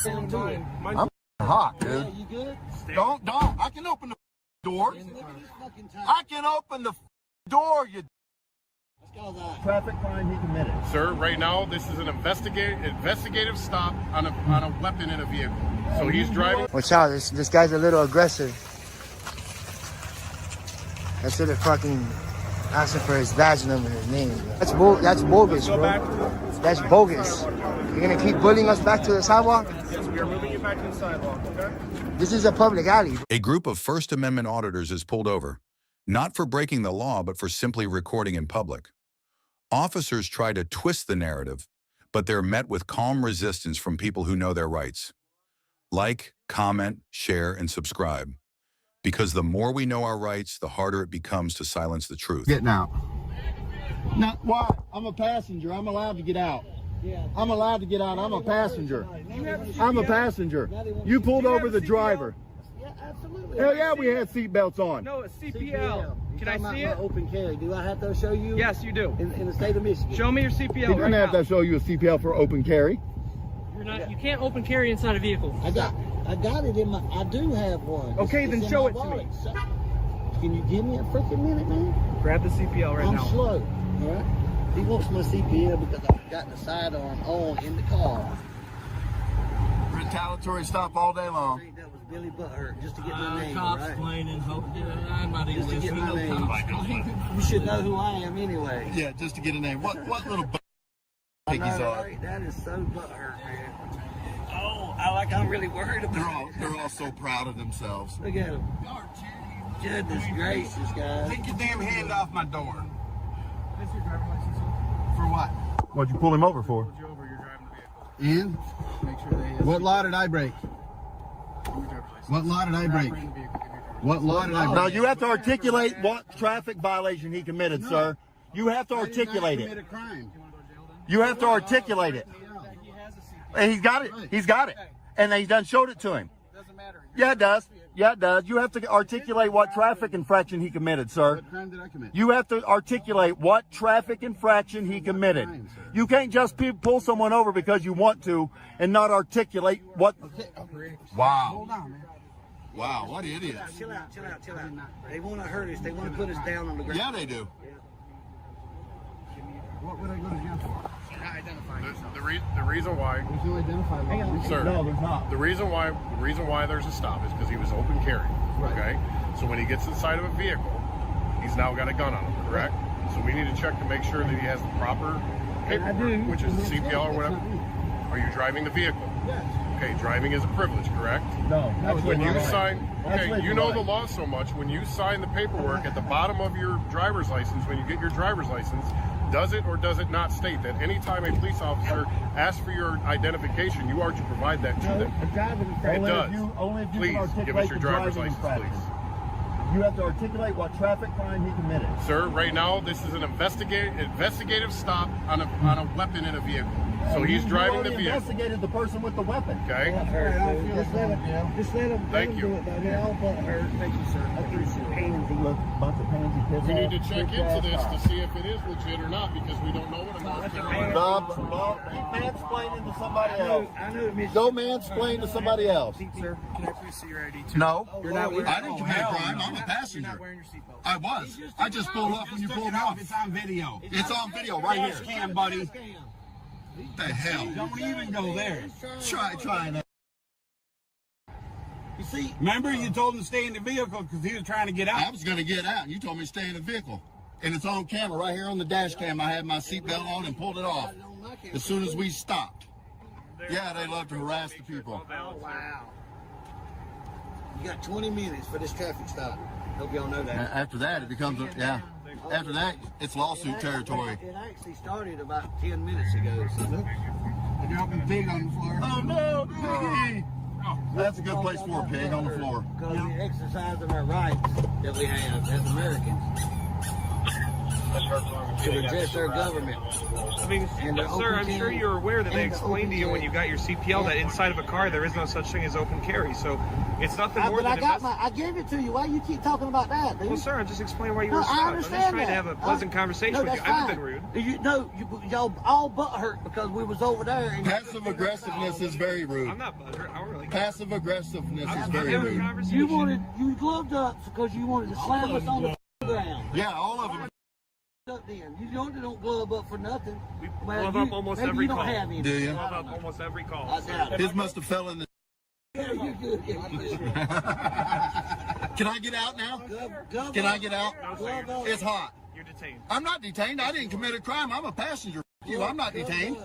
I'm hot, dude. Yeah, you good? Don't. I can open the door. I can open the door, you. Traffic crime he committed. Sir, right now this is an investigative stop on a weapon in a vehicle. So he's driving. Watch out, this guy's a little aggressive. That's it, fucking asking for his badge number and his name. That's bogus, bro. That's bogus. You're gonna keep bullying us back to the sidewalk? Yes, we are moving you back to the sidewalk, okay? This is a public alley. A group of First Amendment auditors is pulled over, not for breaking the law, but for simply recording in public. Officers try to twist the narrative, but they're met with calm resistance from people who know their rights. Like, comment, share, and subscribe. Because the more we know our rights, the harder it becomes to silence the truth. Getting out. No, why? I'm a passenger. I'm allowed to get out. I'm allowed to get out. I'm a passenger. I'm a passenger. You pulled over the driver. Yeah, absolutely. Hell yeah, we had seatbelts on. No, it's CPL. Can I see it? Open carry. Do I have to show you? Yes, you do. In the state of Michigan. Show me your He CPL doesn't right have now. to show you a CPL for open carry. You can't open carry inside a vehicle. I got it in my. I do have one. Okay, then show it to me. Can you give me a freaking minute, man? Grab the CPL right now. I'm slow. All right. He wants my CPL because I've got the sidearm on in the car. Retaliatory stop all day long. That was Billy Butthurt just to get my name. Cops Right? explaining, I'm not even Just to get my listening. name. You should know who I am anyway. Yeah, just to get a name. What little I piggies know, are? right? That is so butthurt, man. Oh, I'm really worried about it. They're all so proud of themselves. Look at him. Goodness gracious, guys. Take your damn hand off my door. For what? What'd you pull him over for? You're driving the vehicle. In? Make sure that What law did I break? What law did I break? What law did I break? No, you have to articulate what traffic violation he committed, sir. You have to articulate it. You have to articulate it. And he's got it. He's got it. And he's done showed it to him. Doesn't matter. Yeah, it does. Yeah, it does. You have to articulate what traffic infraction he committed, sir. What crime did I commit? You have to articulate what traffic infraction he committed. You can't just pull someone over because you want to and not articulate what. Wow. Hold on, man. Wow, what idiots. Chill out. They want to hurt us. They want to put us down on the ground. Yeah, they do. What would I go to jail for? The reason why, There's no identified law. sir. No, there's not. The reason why there's a stop is because he was open carry. Right. Okay. So when he gets inside of a vehicle, he's now got a gun on him, correct? So we need to check to make sure that he has the proper paperwork, which is the CPL or whatever. Are you driving the vehicle? Yes. Okay, driving is a privilege, correct? No. When you sign, That's okay, legal you know right. the law so much. When you sign the paperwork at the bottom of your driver's license, when you get your driver's license, does it or does it not state that anytime a police officer asks for your identification, you are to provide that to them? It does. Only if you Please can articulate give us your the driver's driving license, infraction. please. You have to articulate what traffic crime he committed. Sir, right now this is an investigative stop on a weapon in a vehicle. So he's driving the You vehicle. investigated the person with the weapon. Okay. Just let him Thank you. do it, though. They're all butthurt. Thank you, sir. I appreciate it. Pansy, look, bunch of pansy piss We need to ass, check bitch into ass this cops. to see if it is legit or not because we don't know what I'm Keep mansplaining to somebody else. I know it means. Go mansplain to somebody else. Sir, can I please see your ID too? No. You're not wearing. I didn't commit a crime. I'm a You're passenger. not wearing your seatbelt. I was. I just pulled off when you pulled off. It's on video. It's on video right here. Cam, buddy. What the hell? Don't even go there. Try that. You see, Remember, you told him to stay in the vehicle because he was trying to get I out. was going to get out. You told me to stay in the vehicle. And it's on camera right here on the dash cam. I had my seatbelt on and pulled it off as soon as we stopped. Yeah, they love to harass the people. oh, wow. You got 20 minutes for this traffic stop. Hope y'all know that. After that, it becomes, after that, it's lawsuit territory. It actually started about 10 minutes ago. So look. They're dropping pig on the floor. Oh, no, piggy. That's a good place for a pig on the floor. Because we're exercising our rights that we have as Americans. to redress their government. I mean, And they're sir, I'm open sure carry you're aware that they and explained to you open when you got your CPL that inside of a car there is no such thing as open carry. So it's nothing more But than I got I gave it to you. Why you keep talking about that, dude? Well, sir, I'm just explaining why you No, were I stopped. I'm understand just trying to that. have a pleasant conversation No, with you. that's I haven't fine. been rude. Y'all all butt hurt because we was over there. And Passive aggressiveness is very rude. I'm not butthurt. I don't really. Passive aggressiveness is I'm very having a rude. conversation. you gloved up because you wanted to slam us on the ground. Yeah, all of them. Up then. You don't glove up for nothing. We Well, glove up almost maybe every you don't call. have any. Do you? Glove up almost every call. I doubt it. His must have fell in the. Yeah, you're good. Yeah, you're good. Can I get out now? Glove Can I up. get out? Glove up. It's hot. You're detained. I'm not detained. I didn't commit a crime. I'm a passenger. You, I'm not detained.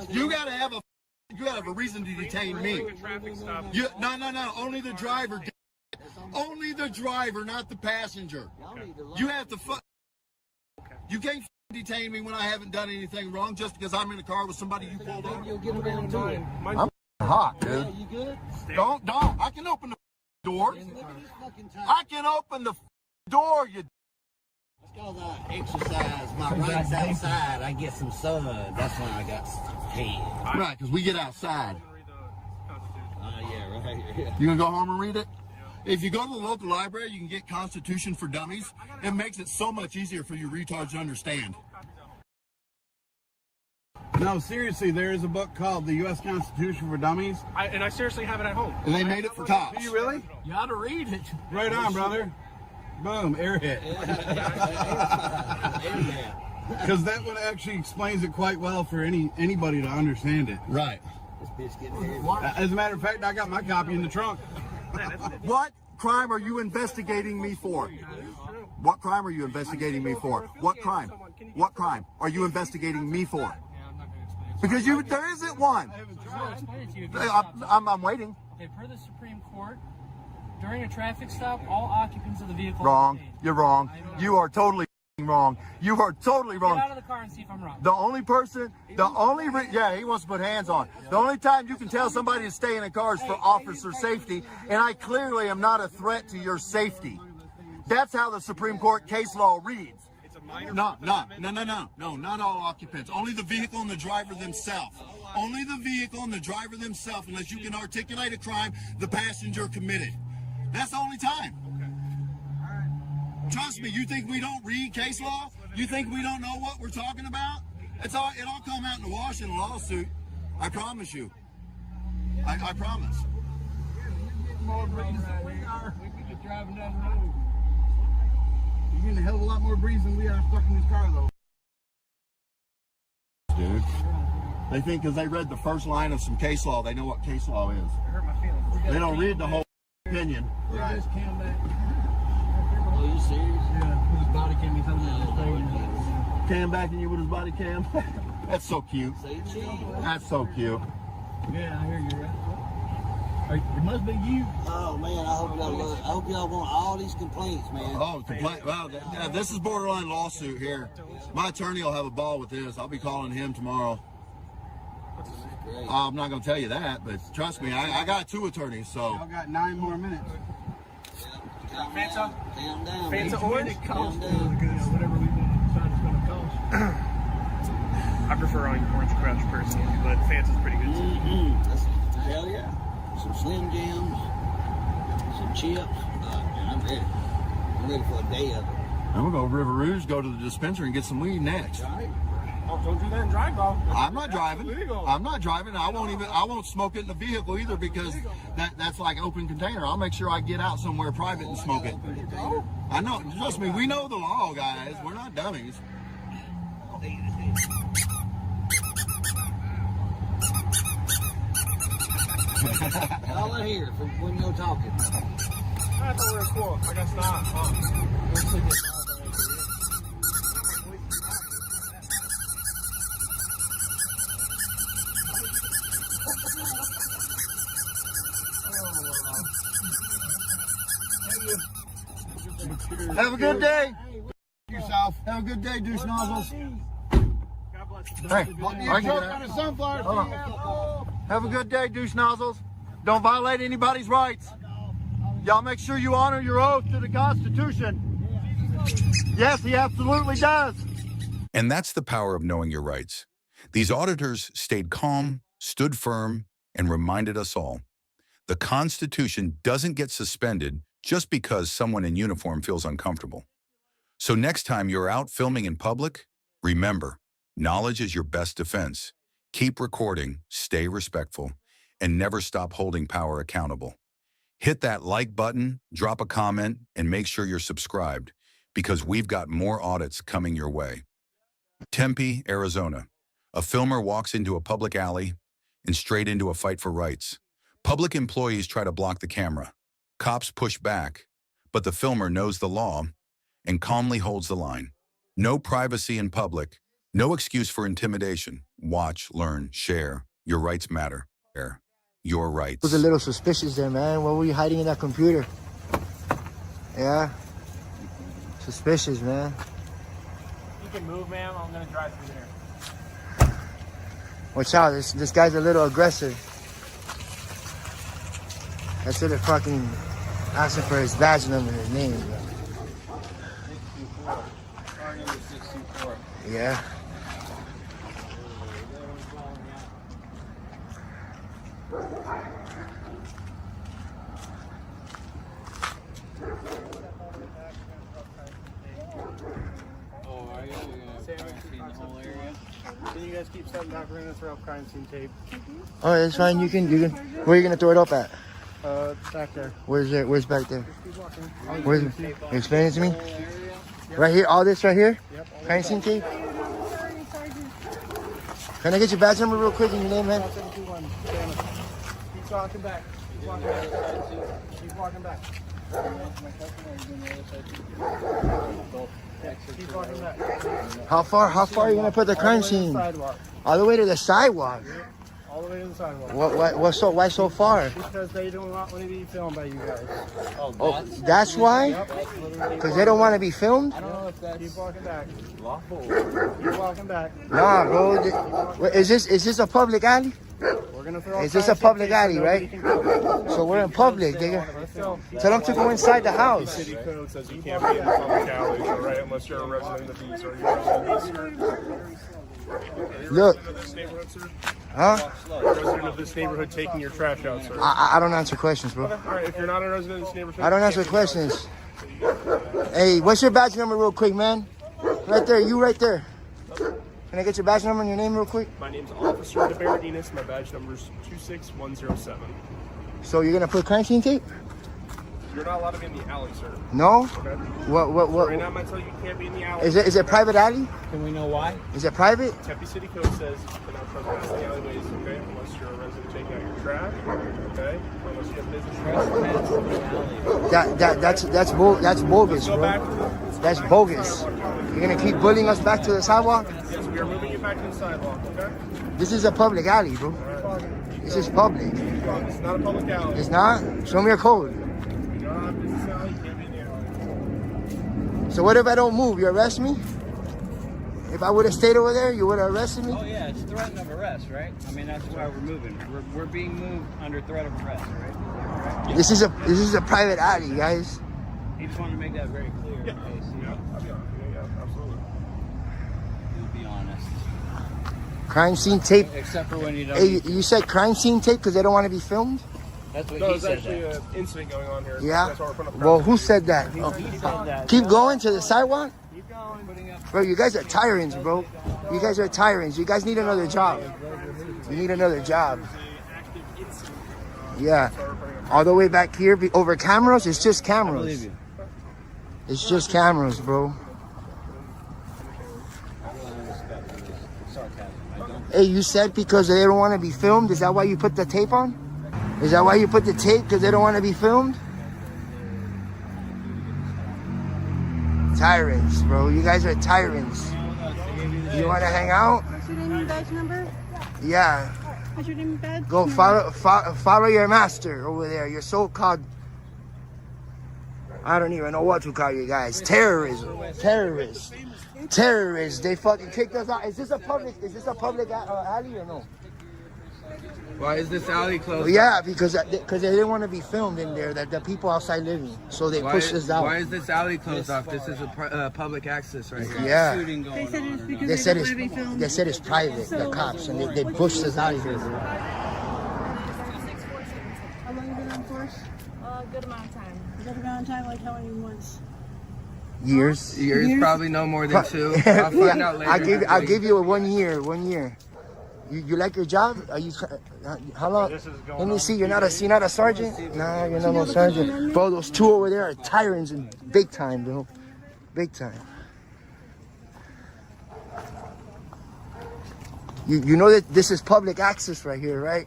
You gotta have a reason to detain me. Doing a traffic stop. You, no. Only the driver. Only the driver, not the passenger. You have to. You can't detain me when I haven't done anything wrong just because I'm in a car with somebody you pulled over. You'll get around to it. I'm hot, Yeah, dude. you good? Don't. I can open the door. Look at this fucking time. I can open the door. You. Because I exercise my rights outside, I get some sun. That's why I got tan. Right, because we get outside. Yeah, right. Yeah. You gonna go home and read it? If you go to the local library, you can get Constitution for Dummies. It makes it so much easier for you retards to understand. No, seriously, there is a book called The U.S. Constitution for Dummies. I seriously have it at home. And they made it for cops. Do you really? You ought to read it. Right on, brother. Boom, airhead. Because that one actually explains it quite well for anybody to understand it. Right. This bitch getting hairy. As a matter of fact, I got my copy in the trunk. What crime are you investigating me for? What crime are you investigating me for? What crime? What crime are you investigating me for? Because there isn't one. I'll explain it to you. I'm waiting. Okay, per the Supreme Court, during a traffic stop, all occupants of the vehicle Wrong. are detained. You're wrong. You are totally wrong. You are totally Get wrong. out of the car and see if I'm wrong. The only person, yeah, he wants to put hands on. The only time you can tell somebody to stay in a car is for officer safety, and I clearly am not a threat to your safety. That's how the Supreme Court case law reads. No, not all occupants. Only the vehicle and the driver themselves. Only the vehicle and the driver themselves, unless you can articulate a crime the passenger committed. That's the only time. Trust me, you think we don't read case law? You think we don't know what we're talking about? It all come out in the wash in a lawsuit. I promise you. I promise. You're getting a hell of a lot more breeze than we are stuck in this car, though. Dude. They think because they read the first line of some case law, they know what case law is. It hurt my feelings. They don't read the whole opinion. Right. Oh, you serious? Yeah, his body cam, he told me to stay. Cam backing you with his body cam. That's so cute. Say cheese. That's so cute. Yeah, I hear you, right? It must be you. Oh man, I hope y'all want all these complaints, man. Oh, complaint. Wow, this is borderline lawsuit here. My attorney will have a ball with this. I'll be calling him tomorrow. Great. I'm not going to tell you that, but trust me, I got two attorneys, so. Y'all got 9 more minutes. Calm Fanta? down. Calm down. Fanta orange? Calm down. Whatever we decide it's going to cost. I prefer Orange Crush personally, but Fanta's pretty good too. Hell yeah. Some Slim Jims, some chips. Man, I'm ready. I'm ready for a day of it. I'm going to go to River Rouge, go to the dispensary, and get some weed next. Right? Oh, don't do that and drive, though. I'm not driving. I'm not driving. I won't smoke it in the vehicle either because that's like open container. I'll make sure I get out somewhere private and smoke it. I know. Trust me, we know the law, guys. We're not dummies. All I hear from when you're talking. I thought we were cool. I guess not. Have a good day. Yourself. Have a good day, douche nozzles. God bless you. Hey, I can Truck get on out. a sunflower. Hold on. Have a good day, douche nozzles. Don't violate anybody's rights. Y'all make sure you honor your oath to the Constitution. Yes, he absolutely does. And that's the power of knowing your rights. These auditors stayed calm, stood firm, and reminded us all. The Constitution doesn't get suspended just because someone in uniform feels uncomfortable. So next time you're out filming in public, remember, knowledge is your best defense. Keep recording, stay respectful, and never stop holding power accountable. Hit that like button, drop a comment, and make sure you're subscribed, because we've got more audits coming your way. Tempe, Arizona. A filmer walks into a public alley and straight into a fight for rights. Public employees try to block the camera. Cops push back, but the filmer knows the law and calmly holds the line. No privacy in public, no excuse for intimidation. Watch, learn, share. Your rights matter. Your rights. It was a little suspicious there, man. What were you hiding in that computer? Yeah. Suspicious, man. You can move, ma'am. I'm gonna drive through there. Watch out, this guy's a little aggressive. That's it, they're fucking asking for his badge number and his name. 624. Car number 624. Yeah. Oh, are you? You're gonna quarantine the whole area? Can you guys keep stepping back? We're gonna throw up crime scene tape. Oh, it's fine. You can. Where are you gonna throw it up at? Back there. Where's back there? Keep walking. Where's it? You explain it to me? Right here. All this right here. Yep. Crime scene tape. Can I get your badge number real quick and your name, man? 721. Keep walking back. Keep walking back. Keep walking back. Keep walking back. How far are you gonna put the crime scene? Sidewalk. All the way to the sidewalk. All the way to the sidewalk. Why so far? Because they don't want to be filmed by you guys. Oh, that's why? Because they don't want to be filmed? I don't know if that's Keep walking back. lawful. Keep walking back. Nah, bro. Is this a public alley? We're gonna throw up Is this crime a public scene tape alley, so right? nobody can So we're in public. Let's go. Tell them to go inside the house. City code says you can't be in the public alleys, all right, unless you're a resident of the beach. Are you a resident of this? Look, Resident of this neighborhood, sir? huh? Resident of this neighborhood taking your trash out, sir. I don't answer questions, bro. All right, if you're not a resident of this neighborhood, I don't you answer can't be out, sir. questions. Hey, what's your badge number real quick, man? Right there, you right there. Can I get your badge number and your name real quick? My name's Officer De Berardinis. My badge number's 26107. So you're gonna put crime scene tape? You're not allowed to be in the alley, sir. No? Okay? What Right now, I'm gonna tell you can't be in the alley. is it private alley? Can we know why? Is it private? Tempe City Code says you cannot trespass in the alleyways, okay? Unless you're a resident taking out your trash, okay? Unless you have business. Trespass in the alley. That's bogus, Go back bro. to the That's bogus. You're gonna keep bullying us back to the sidewalk? Yes, we are moving you back to the sidewalk, okay? This is a public alley, bro. This is public. It's not a public alley. It's not? Show me your code. You don't have business alley, you can't be in the alley. So what if I don't move? You arrest me? If I would have stayed over there, you would have arrested me? Oh yeah, it's threat of arrest, right? I mean, that's why we're moving. We're being moved under threat of arrest, right? This is a private alley, guys. He just wanted to make that very clear. In case, you know, I'll be honest. Yeah, absolutely. you'll be honest. Crime scene tape. Except for when you don't. Hey, you said crime scene tape because they don't want to be filmed? That's what No, he there's said. actually That. an incident going on here. Yeah? That's why we're putting up Well, who said that? He said that. Keep going to the sidewalk? Keep going. Putting up. Bro, you guys are tyrants, bro. You guys are tyrants. You guys need another job. You need another job. Yeah. All the way back here over cameras? It's just I believe cameras. you. It's just cameras, bro. I really respect his sarcasm. I don't. Hey, you said because they don't want to be filmed? Is that why you put the tape on? Is that why you put the tape? Because they don't want to be filmed? Tyrants, bro. You guys are tyrants. You want to hang out? What's your name and badge number? Yeah. What's your name and badge Go number? follow your master over there. Your so-called, I don't even know what to call you guys. Terrorism. Terrorists. Terrorists. They fucking kicked us out. Is this a public alley or no? Why is this alley closed? Yeah, because they didn't want to be filmed in there. That the people outside living, so they pushed us out. Why is this alley closed off? This is a public access right here. Yeah. They said it's because They said don't want to be filmed. they said it's private. The cops and they pushed us out of here. How long you been on force? A good amount of time. Good amount of time, like how many months? Years. Years, probably no more than 2. I'll find out later. I'll give you a 1 year. 1 year. You like your job? Are you? How long? Let me see. You're not a sergeant? Nah, you're not no sergeant. Bro, those 2 over there are tyrants and big time, bro. Big time. You know that this is public access right here, right?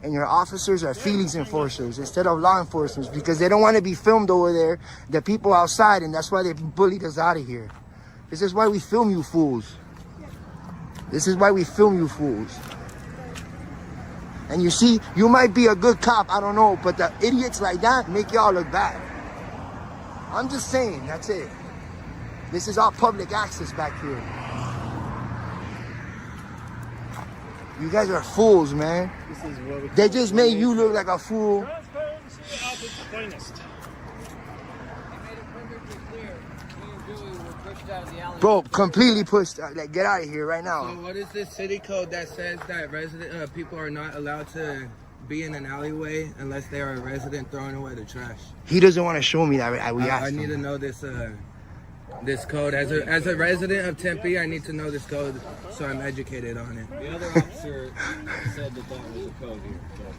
And your officers are feelings enforcers instead of law enforcement because they don't want to be filmed over there. The people outside, and that's why they bullied us out of here. This is why we film you fools. This is why we film you fools. And you see, you might be a good cop, I don't know, but the idiots like that make y'all look bad. I'm just saying, that's it. This is all public access back here. You guys are fools, man. They just made you look like a fool. Bro, completely pushed. Like, get out of here right now. So what is this city code that says that resident people are not allowed to be in an alleyway unless they are a resident throwing away the trash? He doesn't want to show me that. I need to know this this code as a resident of Tempe. I need to know this code so I'm educated on it. The other officer said that was a code here. That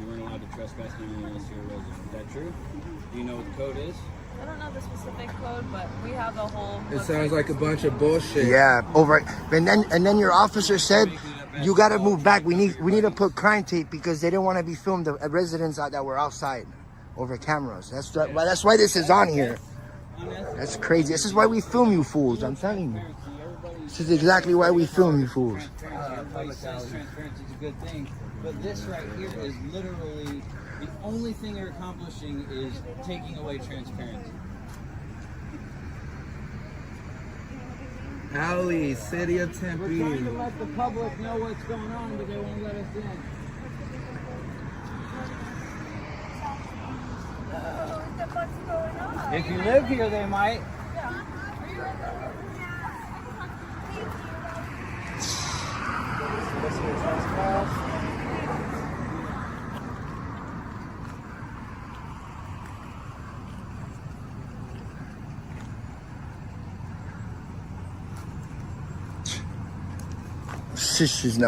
you weren't allowed to trespass anyone unless you're a resident. Is that true? Do you know what the code is? I don't know the specific code, but we have the whole. It sounds like a bunch of bullshit. Yeah, over. And then your officer said, "You got to move back. We need to put crime tape because they didn't want to be filmed. The residents that were outside over cameras. That's why this is on here. That's crazy. This is why we film you fools. I'm telling you. This is exactly why we film you fools. Transparency is a good thing, but this right here is literally the only thing you're accomplishing is taking away transparency. Alley, City of Tempe. We're trying to let the public know what's going on, but they won't let us in. If you live here, they might.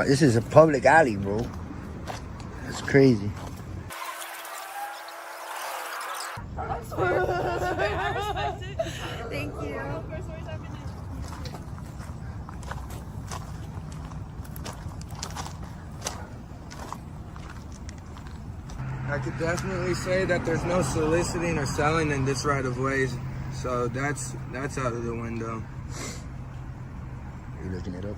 This is a public alley, bro. That's crazy. Thank you. I could definitely say that there's no soliciting or selling in this right of ways, so that's out of the window. Are you looking it up?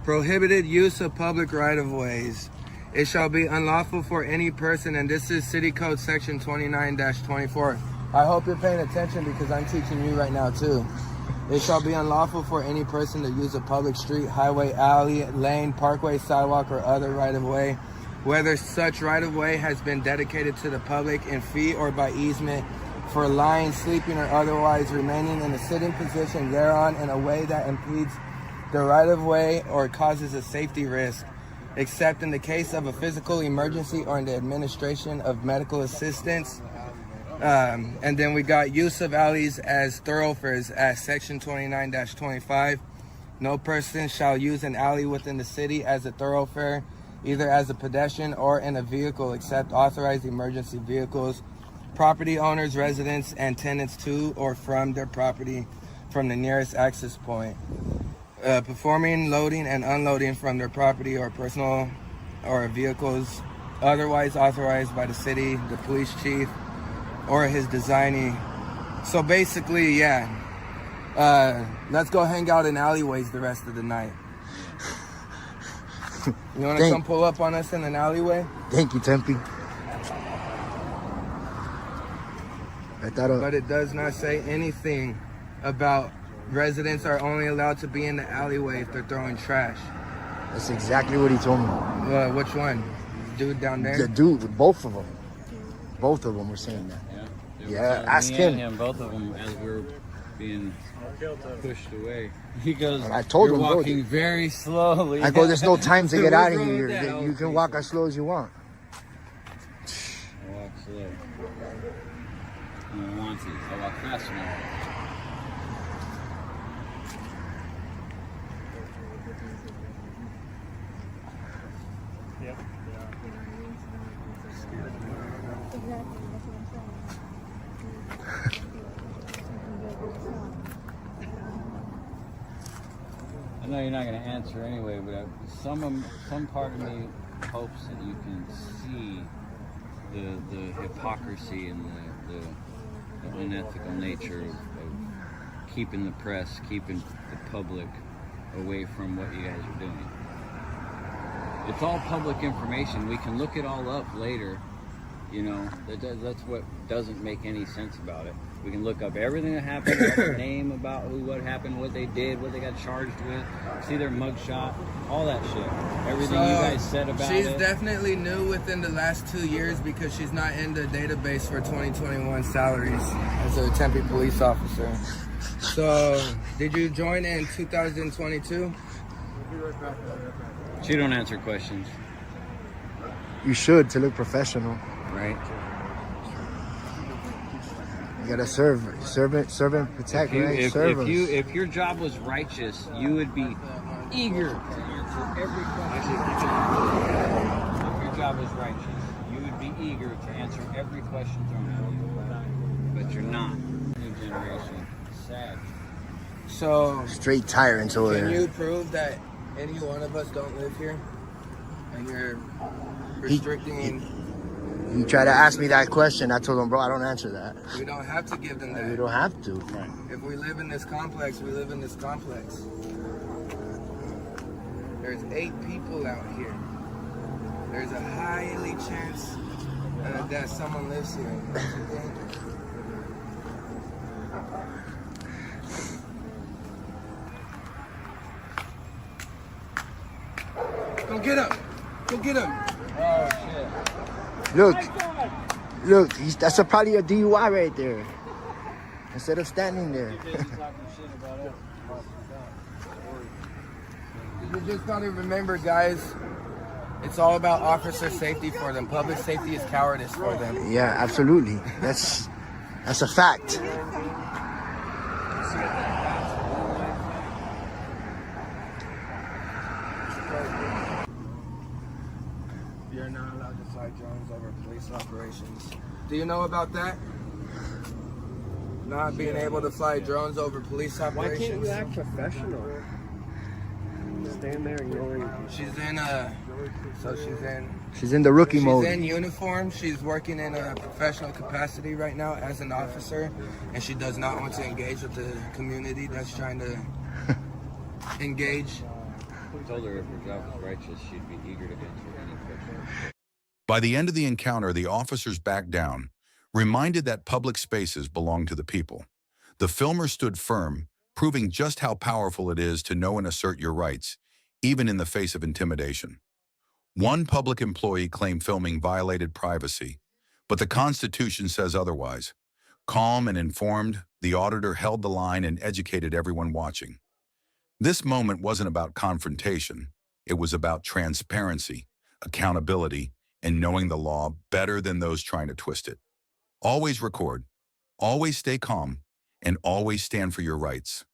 Prohibited use of public right of ways. It shall be unlawful for any person, and this is City Code Section 29-24. I hope you're paying attention because I'm teaching you right now too. It shall be unlawful for any person to use a public street, highway, alley, lane, parkway, sidewalk, or other right of way, whether such right of way has been dedicated to the public in fee or by easement, for lying, sleeping, or otherwise remaining in a sitting position thereon in a way that impedes the right of way or causes a safety risk, except in the case of a physical emergency or in the administration of medical assistance. And then we got use of alleys as thoroughfares as Section 29-25. No person shall use an alley within the city as a thoroughfare, either as a pedestrian or in a vehicle, except authorized emergency vehicles, property owners, residents, and tenants to or from their property from the nearest access point. Performing loading and unloading from their property or personal or vehicles otherwise authorized by the city, the police chief, or his designee. So basically, yeah, let's go hang out in alleyways the rest of the night. You want to come pull up on us in an alleyway? Thank you, Tempe. But it does not say anything about residents are only allowed to be in the alleyway if they're throwing trash. That's exactly what he told me. Which one? Dude down there? The dude, both of them. Both of them were saying that. Yeah, ask him. Both of them, as we're being pushed away. He goes, I told you're him, bro, walking very slowly. I go, there's no time to get We out of rode here. that You can walk as slow as you want. I walk slow. I don't want to. I walk fast now. Yep. I know you're not going to answer anyway, but some part of me hopes that you can see the hypocrisy and the unethical nature of keeping the press, keeping the public away from what you guys are doing. It's all public information. We can look it all up later. You know, that's what doesn't make any sense about it. We can look up everything that happened, their name about what happened, what they did, what they got charged with, see their mugshot, all that shit. Everything you guys said about it. She's definitely new within the last 2 years because she's not in the database for 2021 salaries as a Tempe police officer. So, did you join in 2022? She don't answer questions. You should, to look professional. Right. You gotta serve and protect, right? If your job was righteous, you would be eager to answer every question. If your job was righteous, you would be eager to answer every question thrown at you. But you're not. New generation. Sad. So, straight tyrants over there. Can you prove that any one of us don't live here? And you're restricting... You try to ask me that question, I told him, bro, I don't answer that. We don't have to give them that. We don't have to. If we live in this complex, we live in this complex. There's 8 people out here. There's a highly chance that someone lives here. Go get him! Go get him! Oh, shit. Look, that's probably a DUI right there. Instead of standing there. You just gotta remember, guys, it's all about officer safety for them. Public safety is cowardice for them. Yeah, absolutely. That's a fact. You're not allowed to fly drones over police operations. Do you know about that? Not being able to fly drones over police operations. Why can't you act professional? Stand there ignoring people. She's in the rookie mode. She's in uniform. She's working in a professional capacity right now as an officer, and she does not want to engage with the community that's trying to engage. I told her if her job was righteous, she'd be eager to answer any question. By the end of the encounter, the officers backed down, reminded that public spaces belong to the people. The filmer stood firm, proving just how powerful it is to know and assert your rights, even in the face of intimidation. One public employee claimed filming violated privacy, but the Constitution says otherwise. Calm and informed, the auditor held the line and educated everyone watching. This moment wasn't about confrontation. It was about transparency, accountability, and knowing the law better than those trying to twist it. Always record, always stay calm, and always stand for your rights.